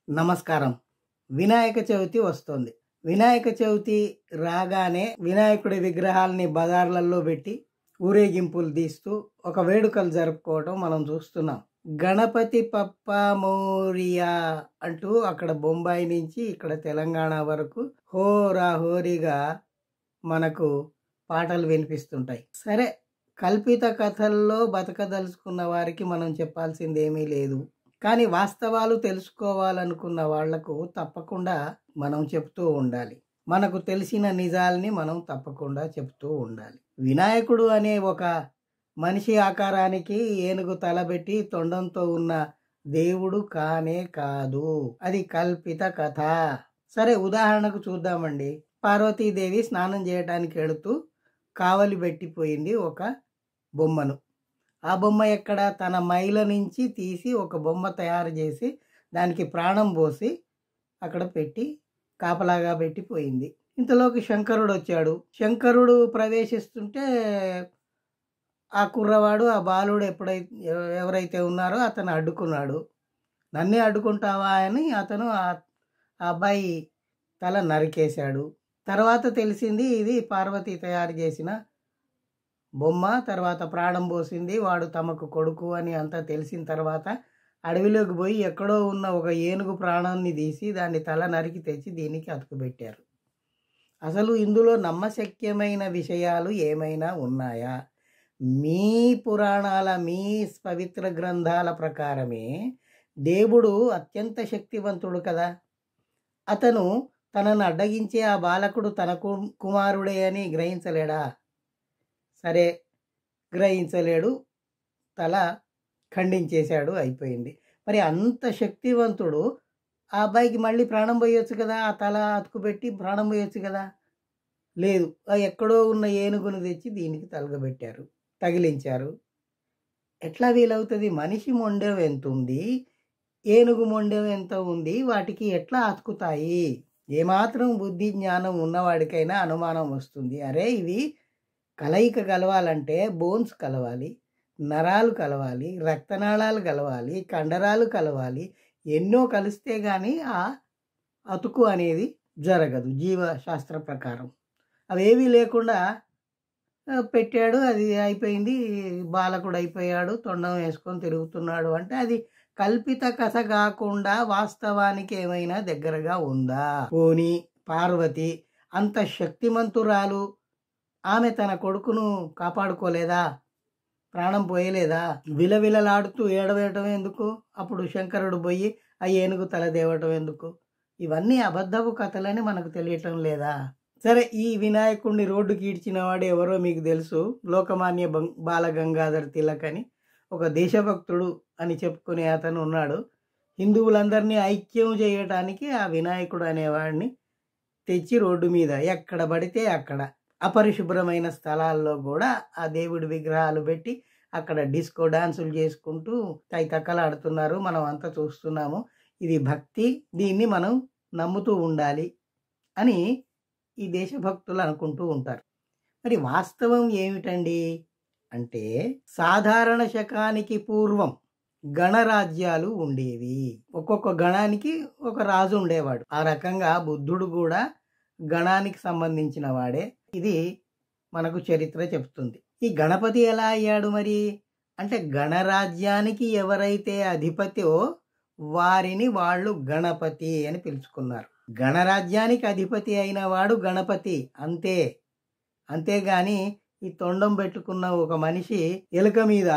నమస్కారం. వినాయక చవితి వస్తోంది. వినాయక చవితి రాగానే వినాయకుడి విగ్రహాలని బజార్లలో పెట్టి ఊరేగింపులు తీస్తూ ఒక వేడుకలు జరుపుకోవటం మనం చూస్తున్నాం. గణపతి పప్ప మోరియా అంటూ అక్కడ బొంబాయి నుంచి ఇక్కడ తెలంగాణ వరకు హోరా హోరీగా మనకు పాటలు వినిపిస్తుంటాయి. సరే, కల్పిత కథల్లో బతకదలుచుకున్న వారికి మనం చెప్పాల్సింది ఏమీ లేదు. కానీ వాస్తవాలు తెలుసుకోవాలనుకున్న వాళ్లకు తప్పకుండా మనం చెప్తూ ఉండాలి. మనకు తెలిసిన నిజాల్ని మనం తప్పకుండా చెప్తూ ఉండాలి. వినాయకుడు అనే ఒక మనిషి ఆకారానికి ఏనుగు తలబెట్టి తొండంతో ఉన్న దేవుడు కానే కాదు. అది కల్పిత కథ. సరే, ఉదాహరణకు చూద్దామండి. పార్వతీదేవి స్నానం చేయడానికి వెళుతూ కావలి పెట్టిపోయింది ఒక బొమ్మను. ఆ బొమ్మ ఎక్కడ? తన మైల నుంచి తీసి ఒక బొమ్మ తయారు చేసి దానికి ప్రాణం పోసి అక్కడ పెట్టి కాపలాగా పెట్టిపోయింది. ఇంతలోకి శంకరుడు వచ్చాడు. శంకరుడు ప్రవేశిస్తుంటే ఆ కుర్రవాడు, ఆ బాలుడు ఎవరైతే ఉన్నారో అతను అడ్డుకున్నాడు. నన్నే అడ్డుకుంటావా అని అతను ఆ అబ్బాయి తల నరికేశాడు. తర్వాత తెలిసింది ఇది పార్వతి తయారు చేసిన బొమ్మ. తర్వాత ప్రాణం పోసింది, వాడు తమకు కొడుకు అని అంతా తెలిసిన తర్వాత అడవిలోకి పోయి ఎక్కడో ఉన్న ఒక ఏనుగు ప్రాణాన్ని తీసి దాన్ని తల నరికి తెచ్చి దీనికి అతుకుబెట్టారు. అసలు ఇందులో నమ్మశక్యమైన విషయాలు ఏమైనా ఉన్నాయా? మీ పురాణాల, మీ పవిత్ర గ్రంథాల ప్రకారమే దేవుడు అత్యంత శక్తివంతుడు కదా. అతను తనను అడ్డగించే ఆ బాలకుడు తన కుమారుడే అని గ్రహించలేడా? సరే, గ్రహించలేడు, తల ఖండించేశాడు, అయిపోయింది. మరి అంత శక్తివంతుడు ఆ అబ్బాయికి మళ్ళీ ప్రాణం పోయొచ్చు కదా, ఆ తల అతుకుపెట్టి ప్రాణం పోయొచ్చు కదా. లేదు, ఎక్కడో ఉన్న ఏనుగును తెచ్చి దీనికి తలగబెట్టారు, తగిలించారు. ఎట్లా వీలవుతుంది? మనిషి మొండెం ఎంత ఉంది, ఏనుగు మొండెం ఎంత ఉంది, వాటికి ఎట్లా అతుకుతాయి? ఏమాత్రం బుద్ధి జ్ఞానం ఉన్నవాడికైనా అనుమానం వస్తుంది. అరే, ఇవి కలయిక కలవాలంటే బోన్స్ కలవాలి, నరాలు కలవాలి, రక్తనాళాలు కలవాలి, కండరాలు కలవాలి. ఎన్నో కలిస్తే కానీ ఆ అతుకు అనేది జరగదు జీవశాస్త్ర ప్రకారం. అవేవి లేకుండా పెట్టాడు, అది అయిపోయింది, బాలకుడు అయిపోయాడు, తొండం వేసుకొని తిరుగుతున్నాడు అంటే అది కల్పిత కథ కాకుండా వాస్తవానికి ఏమైనా దగ్గరగా ఉందా? పోనీ పార్వతి అంత శక్తిమంతురాలు, ఆమె తన కొడుకును కాపాడుకోలేదా? ప్రాణం పోయలేదా? విలవిలలాడుతూ ఏడవేయటం ఎందుకు? అప్పుడు శంకరుడు పోయి ఆ ఏనుగు తల దేవటం ఎందుకు? ఇవన్నీ అబద్ధపు కథలని మనకు తెలియటం లేదా? సరే, ఈ వినాయకుడిని రోడ్డుకి ఈడ్చిన వాడు ఎవరో మీకు తెలుసు. లోకమాన్య బాలగంగాధర్ తిలక్ అని ఒక దేశభక్తుడు అని చెప్పుకునే అతను ఉన్నాడు. హిందువులందరినీ ఐక్యం చేయటానికి ఆ వినాయకుడు అనేవాడిని తెచ్చి రోడ్డు మీద ఎక్కడ పడితే అక్కడ అపరిశుభ్రమైన స్థలాల్లో కూడా ఆ దేవుడి విగ్రహాలు పెట్టి అక్కడ డిస్కో డాన్సులు చేసుకుంటూ తైతక్కలాడుతున్నారు. మనం అంతా చూస్తున్నాము. ఇది భక్తి, దీన్ని మనం నమ్ముతూ ఉండాలి అని ఈ దేశభక్తులు అనుకుంటూ ఉంటారు. మరి వాస్తవం ఏమిటండి అంటే, సాధారణ శకానికి పూర్వం గణరాజ్యాలు ఉండేవి. ఒక్కొక్క గణానికి ఒక రాజు ఉండేవాడు. ఆ రకంగా బుద్ధుడు కూడా గణానికి సంబంధించిన వాడే. ఇది మనకు చరిత్ర చెప్తుంది. ఈ గణపతి ఎలా అయ్యాడు మరి అంటే, గణరాజ్యానికి ఎవరైతే అధిపతో వారిని వాళ్ళు గణపతి అని పిలుచుకున్నారు. గణరాజ్యానికి అధిపతి అయిన వాడు గణపతి, అంతేగాని ఈ తొండం పెట్టుకున్న ఒక మనిషి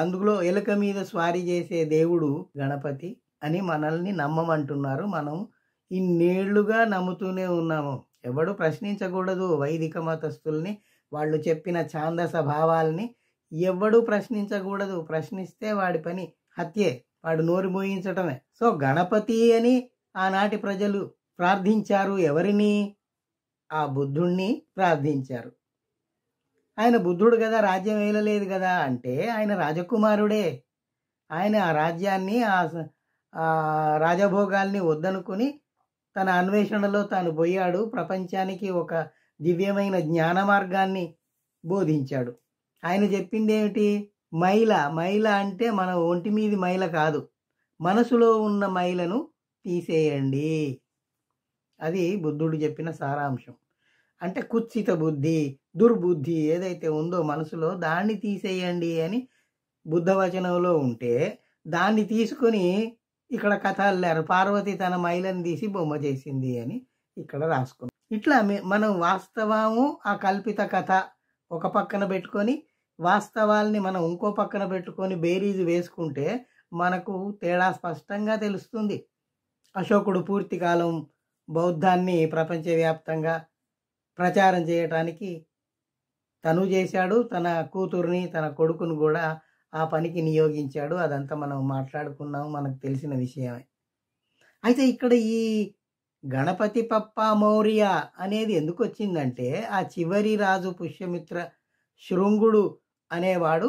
అందులో ఎలుక మీద స్వారీ చేసే దేవుడు గణపతి అని మనల్ని నమ్మమంటున్నారు. మనం ఇన్నేళ్లుగా నమ్ముతూనే ఉన్నాము. ఎవడు ప్రశ్నించకూడదు వైదిక మతస్థుల్ని, వాళ్ళు చెప్పిన ఛాందస భావాల్ని ఎవడు ప్రశ్నించకూడదు. ప్రశ్నిస్తే వాడి పని హత్యే, వాడు నోరు మోయించటమే. సో గణపతి అని ఆనాటి ప్రజలు ప్రార్థించారు. ఎవరిని? ఆ బుద్ధుణ్ణి ప్రార్థించారు. ఆయన బుద్ధుడు కదా, రాజ్యం ఏలలేదు కదా అంటే ఆయన రాజకుమారుడే. ఆయన ఆ రాజ్యాన్ని, ఆ రాజభోగాల్ని వద్దనుకుని తన అన్వేషణలో తాను పోయాడు. ప్రపంచానికి ఒక దివ్యమైన జ్ఞాన మార్గాన్ని బోధించాడు. ఆయన చెప్పింది ఏమిటి? మైల అంటే మన ఒంటి మీది మైల కాదు, మనసులో ఉన్న మైలను తీసేయండి. అది బుద్ధుడు చెప్పిన సారాంశం. అంటే కుత్సిత బుద్ధి, దుర్బుద్ధి ఏదైతే ఉందో మనసులో దాన్ని తీసేయండి అని బుద్ధవచనంలో ఉంటే, దాన్ని తీసుకొని ఇక్కడ కథ అల్లారు. పార్వతి తన మైలను తీసి బొమ్మ చేసింది అని ఇక్కడ రాసుకున్నాం. ఇట్లా మనం వాస్తవము ఆ కల్పిత కథ ఒక పక్కన పెట్టుకొని, వాస్తవాల్ని మనం ఇంకో పక్కన పెట్టుకొని బేరీజు వేసుకుంటే మనకు తేడా స్పష్టంగా తెలుస్తుంది. అశోకుడు పూర్తి కాలం బౌద్ధాన్ని ప్రపంచవ్యాప్తంగా ప్రచారం చేయటానికి తను చేశాడు. తన కూతుర్ని, తన కొడుకును కూడా ఆ పనికి నియోగించాడు. అదంతా మనం మాట్లాడుకున్నాము, మనకు తెలిసిన విషయమే. అయితే ఇక్కడ ఈ గణపతి పప్ప మౌర్య అనేది ఎందుకు వచ్చిందంటే, ఆ చివరి రాజు పుష్యమిత్ర శృంగుడు అనేవాడు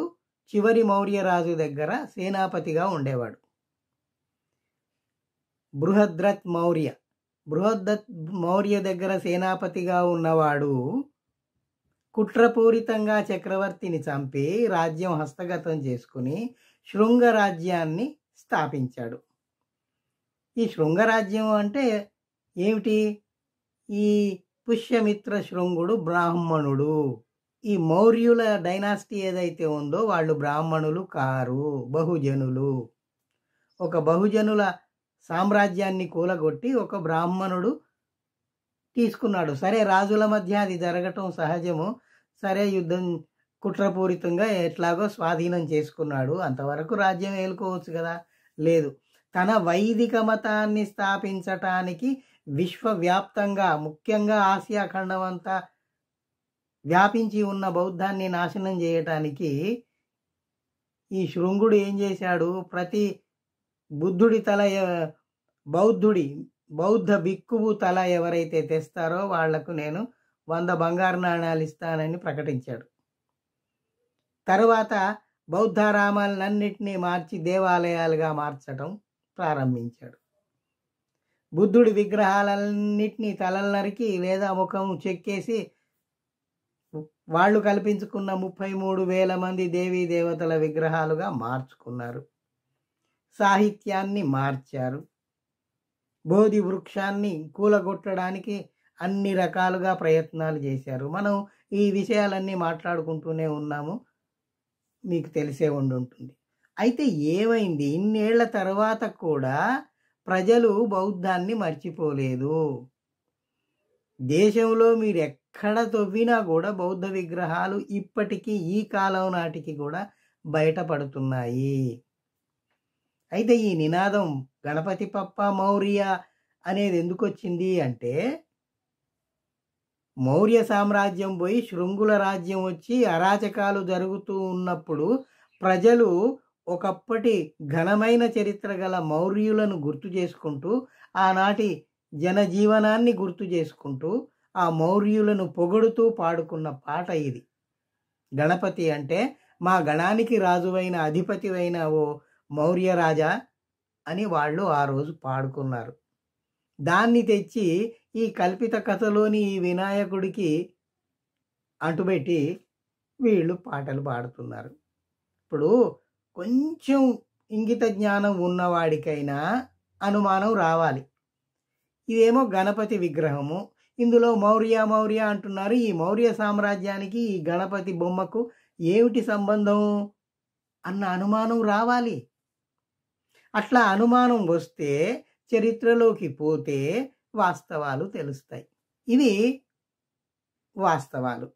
చివరి మౌర్య రాజు దగ్గర సేనాపతిగా ఉండేవాడు. బృహద్రథ్ మౌర్య దగ్గర సేనాపతిగా ఉన్నవాడు కుట్రపూరితంగా చక్రవర్తిని చంపి రాజ్యం హస్తగతం చేసుకుని శృంగరాజ్యాన్ని స్థాపించాడు. ఈ శృంగరాజ్యం అంటే ఏమిటి? ఈ పుష్యమిత్ర శృంగుడు బ్రాహ్మణుడు. ఈ మౌర్యుల డైనాసిటీ ఏదైతే ఉందో వాళ్ళు బ్రాహ్మణులు కారు, బహుజనులు. ఒక బహుజనుల సామ్రాజ్యాన్ని కూలగొట్టి ఒక బ్రాహ్మణుడు తీసుకున్నాడు. సరే, రాజుల మధ్య అది జరగటం సహజము. సరే, యుద్ధం కుట్రపూరితంగా ఎట్లాగో స్వాధీనం చేసుకున్నాడు. అంతవరకు రాజ్యం ఏలుకోవచ్చు కదా. లేదు, తన వైదిక మతాన్ని స్థాపించటానికి విశ్వవ్యాప్తంగా, ముఖ్యంగా ఆసియా ఖండం అంతా వ్యాపించి ఉన్న బౌద్ధాన్ని నాశనం చేయటానికి ఈ శృంగుడు ఏం చేశాడు? ప్రతి బుద్ధుడి తల, బౌద్ధ భిక్కువు తల ఎవరైతే తెస్తారో వాళ్లకు నేను 100 బంగారు నాణాలు ఇస్తానని ప్రకటించాడు. తరువాత బౌద్ధారామాలన్నింటినీ మార్చి దేవాలయాలుగా మార్చడం ప్రారంభించాడు. బుద్ధుడి విగ్రహాలన్నింటినీ తలలు నరికి లేదా ముఖం చెక్కేసి వాళ్ళు కల్పించుకున్న 33,000 మంది దేవీ దేవతల విగ్రహాలుగా మార్చుకున్నారు. సాహిత్యాన్ని మార్చారు. బోధి వృక్షాన్ని కూలగొట్టడానికి అన్ని రకాలుగా ప్రయత్నాలు చేశారు. మనం ఈ విషయాలన్నీ మాట్లాడుకుంటూనే ఉన్నాము, మీకు తెలిసే ఉంటుంది. అయితే ఏమైంది? ఇన్నేళ్ల తర్వాత కూడా ప్రజలు బౌద్ధాన్ని మర్చిపోలేదు. దేశంలో మీరు ఎక్కడ తవ్వినా కూడా బౌద్ధ విగ్రహాలు ఇప్పటికీ ఈ కాలం నాటికి కూడా బయటపడుతున్నాయి. అయితే ఈ నినాదం గణపతి పప్ప మౌర్య అనేది ఎందుకు వచ్చింది అంటే, మౌర్య సామ్రాజ్యం పోయి శృంగుల రాజ్యం వచ్చి అరాచకాలు జరుగుతూ ఉన్నప్పుడు ప్రజలు ఒకప్పటి ఘనమైన చరిత్ర గల మౌర్యులను గుర్తు చేసుకుంటూ, ఆనాటి జనజీవనాన్ని గుర్తు చేసుకుంటూ, ఆ మౌర్యులను పొగడుతూ పాడుకున్న పాట ఇది. గణపతి అంటే మా గణానికి రాజువైన అధిపతివైన ఓ మౌర్య రాజా అని వాళ్ళు ఆ రోజు పాడుకున్నారు. దాన్ని తెచ్చి ఈ కల్పిత కథలోని ఈ వినాయకుడికి అంటుపెట్టి వీళ్ళు పాటలు పాడుతున్నారు. ఇప్పుడు కొంచెం ఇంగిత జ్ఞానం ఉన్నవాడికైనా అనుమానం రావాలి. ఇదేమో గణపతి విగ్రహము, ఇందులో మౌర్య అంటున్నారు. ఈ మౌర్య సామ్రాజ్యానికి ఈ గణపతి బొమ్మకు ఏమిటి సంబంధం అన్న అనుమానం రావాలి. అట్లా అనుమానం వస్తే చరిత్రలోకి పోతే వాస్తవాలు తెలుస్తాయి. ఇవి వాస్తవాలు.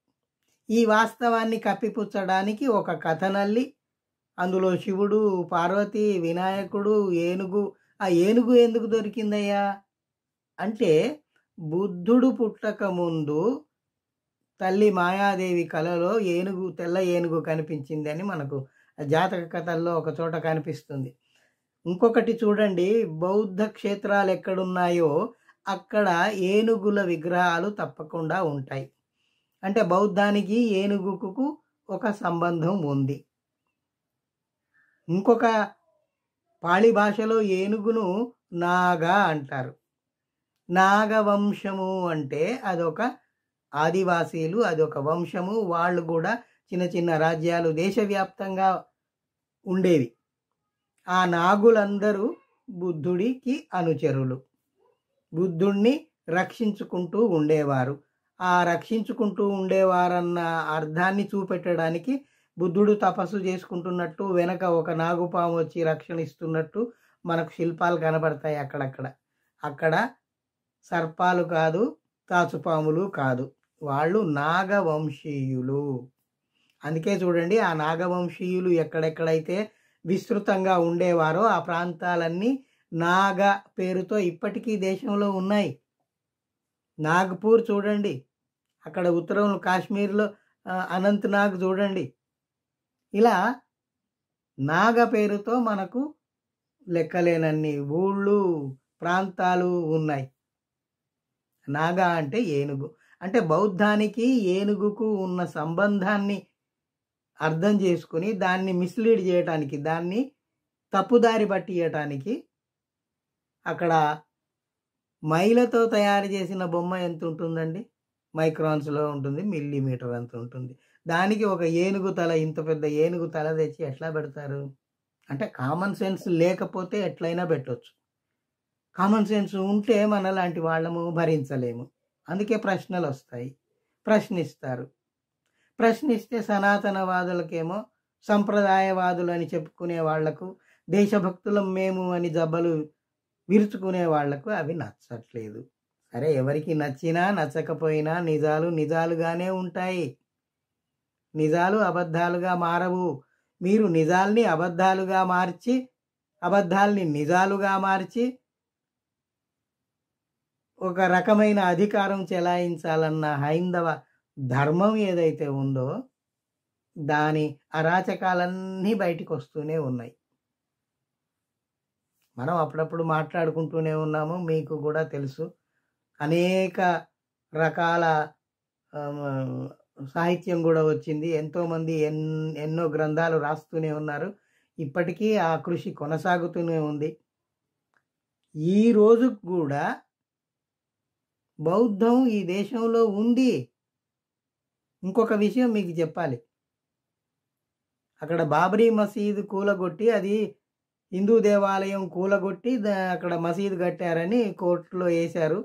ఈ వాస్తవాన్ని కప్పిపుచ్చడానికి ఒక కథనల్లి అందులో శివుడు, పార్వతి, వినాయకుడు, ఏనుగు. ఆ ఏనుగు ఎందుకు దొరికిందయ్యా అంటే, బుద్ధుడు పుట్టక ముందు తల్లి మాయాదేవి కలలో ఏనుగు, తెల్ల ఏనుగు కనిపించిందని మనకు జాతక కథల్లో ఒక చోట కనిపిస్తుంది. ఇంకొకటి చూడండి, బౌద్ధ క్షేత్రాలు ఎక్కడున్నాయో అక్కడ ఏనుగుల విగ్రహాలు తప్పకుండా ఉంటాయి. అంటే బౌద్ధానికి ఏనుగుకు ఒక సంబంధం ఉంది. ఇంకొక పాళీ భాషలో ఏనుగును నాగా అంటారు. నాగవంశము అంటే అదొక ఆదివాసీలు, అదొక వంశము. వాళ్ళు కూడా చిన్న చిన్న రాజ్యాలు దేశవ్యాప్తంగా ఉండేవి. ఆ నాగులందరూ బుద్ధుడికి అనుచరులు. బుద్ధుణ్ణి రక్షించుకుంటూ ఉండేవారు. ఆ రక్షించుకుంటూ ఉండేవారన్న అర్థాన్ని చూపెట్టడానికి బుద్ధుడు తపస్సు చేసుకుంటున్నట్టు, వెనక ఒక నాగుపాము వచ్చి రక్షణ ఇస్తున్నట్టు మనకు శిల్పాలు కనబడతాయి అక్కడక్కడ. అక్కడ సర్పాలు కాదు, తాచుపాములు కాదు, వాళ్ళు నాగవంశీయులు. అందుకే చూడండి, ఆ నాగవంశీయులు ఎక్కడెక్కడైతే విస్తృతంగా ఉండేవారో ఆ ప్రాంతాలన్నీ నాగ పేరుతో ఇప్పటికీ దేశంలో ఉన్నాయి. నాగ్పూర్ చూడండి, అక్కడ ఉత్తరంలో కాశ్మీర్లో అనంతనాగ్ చూడండి. ఇలా నాగ పేరుతో మనకు లెక్కలేనన్ని ఊళ్ళు, ప్రాంతాలు ఉన్నాయి. నాగ అంటే ఏనుగు. అంటే బౌద్ధానికి ఏనుగుకు ఉన్న సంబంధాన్ని అర్థం చేసుకుని దాన్ని మిస్లీడ్ చేయటానికి, దాన్ని తప్పుదారి పట్టియటానికి అక్కడ మైలతో తయారు చేసిన బొమ్మ ఎంత ఉంటుందండి? మైక్రాన్స్లో ఉంటుంది, మిల్లీమీటర్ అంత ఉంటుంది. దానికి ఒక ఏనుగు తల, ఇంత పెద్ద ఏనుగు తల తెచ్చి ఎట్లా పెడతారు? అంటే కామన్ సెన్స్ లేకపోతే ఎట్లయినా పెట్టవచ్చు. కామన్ సెన్స్ ఉంటే మనలాంటి వాళ్ళము భరించలేము. అందుకే ప్రశ్నలు వస్తాయి, ప్రశ్నిస్తారు. ప్రశ్నిస్తే సనాతనవాదులకేమో, సంప్రదాయవాదులు అని చెప్పుకునే వాళ్లకు, దేశభక్తులం మేము అని జబ్బలు విరుచుకునే వాళ్లకు అవి నచ్చట్లేదు. సరే, ఎవరికి నచ్చినా నచ్చకపోయినా నిజాలు నిజాలుగానే ఉంటాయి. నిజాలు అబద్ధాలుగా మారవు. మీరు నిజాల్ని అబద్ధాలుగా మార్చి, అబద్ధాల్ని నిజాలుగా మార్చి ఒక రకమైన అధికారం చెలాయించాలన్న హైందవ ధర్మం ఏదైతే ఉందో దాని అరాచకాలన్నీ బయటికి వస్తూనే ఉన్నాయి. మనం అప్పుడప్పుడు మాట్లాడుకుంటూనే ఉన్నాము, మీకు కూడా తెలుసు. అనేక రకాల సాహిత్యం కూడా వచ్చింది. ఎంతోమంది ఎన్నో గ్రంథాలు రాస్తూనే ఉన్నారు. ఇప్పటికీ ఆ కృషి కొనసాగుతూనే ఉంది. ఈ రోజు కూడా బౌద్ధం ఈ దేశంలో ఉంది. ఇంకొక విషయం మీకు చెప్పాలి. అక్కడ బాబ్రీ మసీదు కూలగొట్టి, అది హిందూ దేవాలయం కూలగొట్టి అక్కడ మసీదు కట్టారని కోర్టులో వేశారు.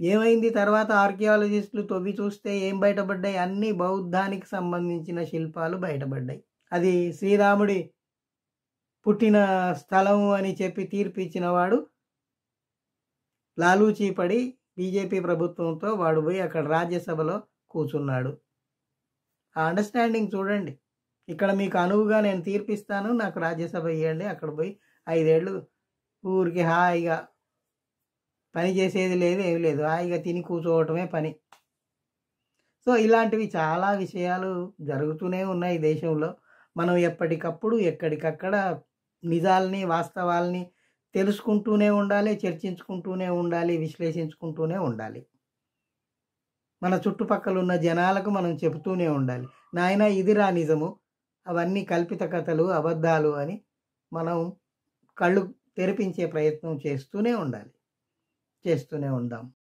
ఏమైంది తర్వాత? ఆర్కియాలజిస్టులు తవ్వి చూస్తే ఏం బయటపడ్డాయి? అన్ని బౌద్ధానికి సంబంధించిన శిల్పాలు బయటపడ్డాయి. అది శ్రీరాముడి పుట్టిన స్థలం అని చెప్పి తీర్పు ఇచ్చిన వాడు లాలూచీ పడి బీజేపీ ప్రభుత్వంతో వాడు పోయి అక్కడ రాజ్యసభలో కూర్చున్నాడు. ఆ అండర్స్టాండింగ్ చూడండి. ఇక్కడ మీకు అనువుగా నేను తీర్పిస్తాను, నాకు రాజ్యసభ ఇవ్వండి. అక్కడ పోయి 5 ఏళ్ళు ఊరికి హాయిగా పని చేసేది లేదు, ఏమి లేదు, హాయిగా తిని కూర్చోవటమే పని. సో ఇలాంటివి చాలా విషయాలు జరుగుతూనే ఉన్నాయి దేశంలో. మనం ఎప్పటికప్పుడు ఎక్కడికక్కడ నిజాల్ని, వాస్తవాల్ని తెలుసుకుంటూనే ఉండాలి, చర్చించుకుంటూనే ఉండాలి, విశ్లేషించుకుంటూనే ఉండాలి. మన చుట్టుపక్కల ఉన్న జనాలకు మనం చెబుతూనే ఉండాలి, నాయన ఇదిరా నిజము, అవన్నీ కల్పిత కథలు, అబద్ధాలు అని మనం కళ్ళు తెరిపించే ప్రయత్నం చేస్తూనే ఉండాలి, చేస్తూనే ఉందాం.